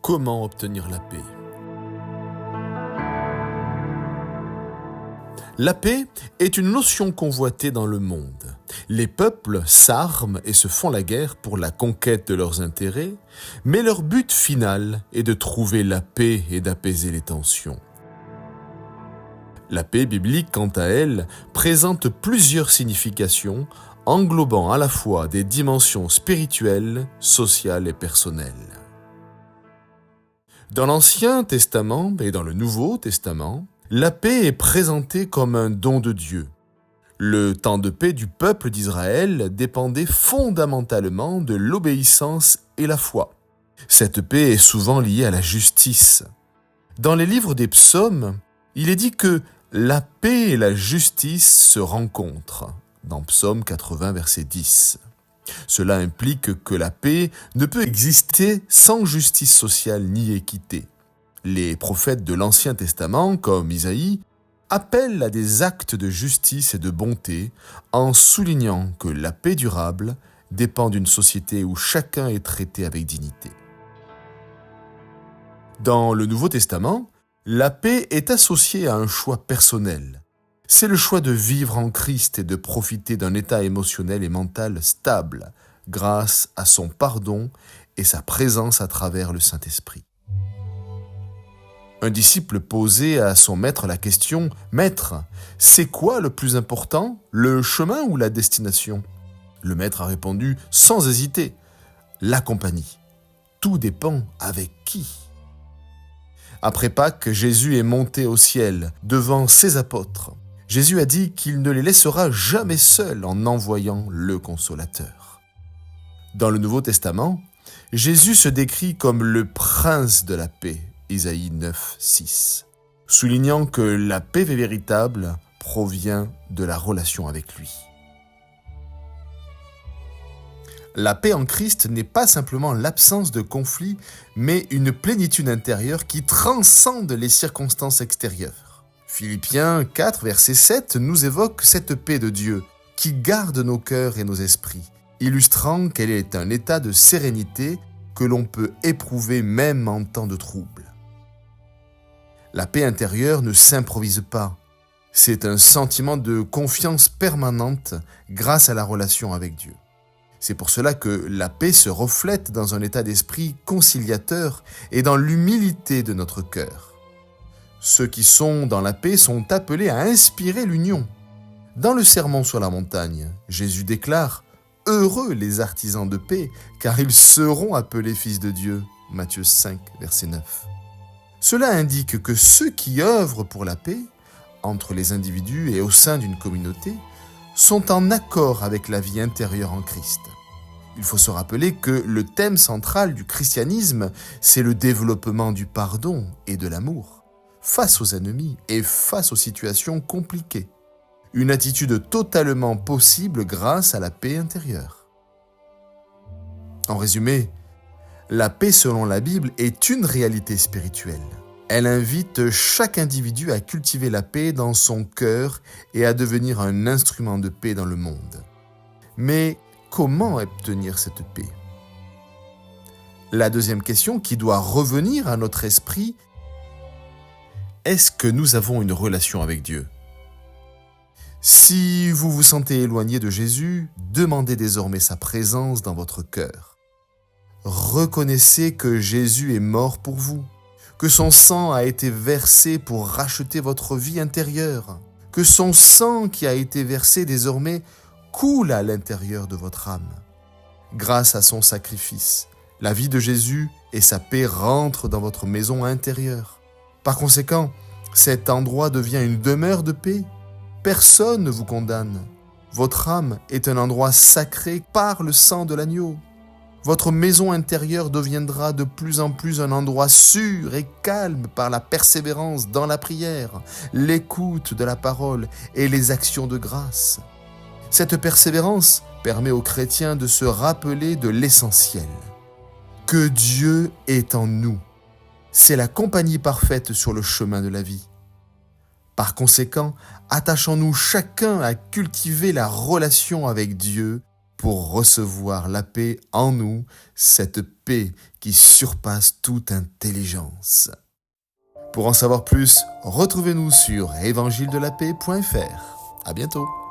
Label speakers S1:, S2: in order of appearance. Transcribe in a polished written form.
S1: Comment obtenir la paix? La paix est une notion convoitée dans le monde. Les peuples s'arment et se font la guerre pour la conquête de leurs intérêts, mais leur but final est de trouver la paix et d'apaiser les tensions. La paix biblique, quant à elle, présente plusieurs significations, englobant à la fois des dimensions spirituelles, sociales et personnelles. Dans l'Ancien Testament et dans le Nouveau Testament, la paix est présentée comme un don de Dieu. Le temps de paix du peuple d'Israël dépendait fondamentalement de l'obéissance et la foi. Cette paix est souvent liée à la justice. Dans les livres des psaumes, il est dit que la paix et la justice se rencontrent, dans Psaume 80, verset 10. Cela implique que la paix ne peut exister sans justice sociale ni équité. Les prophètes de l'Ancien Testament, comme Isaïe, appellent à des actes de justice et de bonté en soulignant que la paix durable dépend d'une société où chacun est traité avec dignité. Dans le Nouveau Testament, la paix est associée à un choix personnel. C'est le choix de vivre en Christ et de profiter d'un état émotionnel et mental stable grâce à son pardon et sa présence à travers le Saint-Esprit. Un disciple posait à son maître la question « Maître, c'est quoi le plus important, le chemin ou la destination ?» Le maître a répondu sans hésiter « La compagnie. Tout dépend avec qui ?» Après Pâques, Jésus est monté au ciel devant ses apôtres. Jésus a dit qu'il ne les laissera jamais seuls en envoyant le Consolateur. Dans le Nouveau Testament, Jésus se décrit comme le prince de la paix, Isaïe 9, 6, soulignant que la paix véritable provient de la relation avec lui. La paix en Christ n'est pas simplement l'absence de conflit, mais une plénitude intérieure qui transcende les circonstances extérieures. Philippiens 4, verset 7 nous évoque cette paix de Dieu qui garde nos cœurs et nos esprits, illustrant qu'elle est un état de sérénité que l'on peut éprouver même en temps de trouble. La paix intérieure ne s'improvise pas. C'est un sentiment de confiance permanente grâce à la relation avec Dieu. C'est pour cela que la paix se reflète dans un état d'esprit conciliateur et dans l'humilité de notre cœur. Ceux qui sont dans la paix sont appelés à inspirer l'union. Dans le Sermon sur la montagne, Jésus déclare « Heureux les artisans de paix, car ils seront appelés fils de Dieu » Matthieu 5, verset 9. Cela indique que ceux qui œuvrent pour la paix, entre les individus et au sein d'une communauté, sont en accord avec la vie intérieure en Christ. Il faut se rappeler que le thème central du christianisme, c'est le développement du pardon et de l'amour, face aux ennemis et face aux situations compliquées. Une attitude totalement possible grâce à la paix intérieure. En résumé, la paix selon la Bible est une réalité spirituelle. Elle invite chaque individu à cultiver la paix dans son cœur et à devenir un instrument de paix dans le monde. Mais comment obtenir cette paix? La deuxième question qui doit revenir à notre esprit, est-ce que nous avons une relation avec Dieu? Si vous vous sentez éloigné de Jésus, demandez désormais sa présence dans votre cœur. Reconnaissez que Jésus est mort pour vous, que son sang a été versé pour racheter votre vie intérieure, que son sang qui a été versé désormais coule à l'intérieur de votre âme. Grâce à son sacrifice, la vie de Jésus et sa paix rentrent dans votre maison intérieure. Par conséquent, cet endroit devient une demeure de paix. Personne ne vous condamne. Votre âme est un endroit sacré par le sang de l'agneau. Votre maison intérieure deviendra de plus en plus un endroit sûr et calme par la persévérance dans la prière, l'écoute de la parole et les actions de grâce. Cette persévérance permet aux chrétiens de se rappeler de l'essentiel, que Dieu est en nous. C'est la compagnie parfaite sur le chemin de la vie. Par conséquent, attachons-nous chacun à cultiver la relation avec Dieu pour recevoir la paix en nous, cette paix qui surpasse toute intelligence. Pour en savoir plus, retrouvez-nous sur évangile-de-la-paix.fr. À bientôt.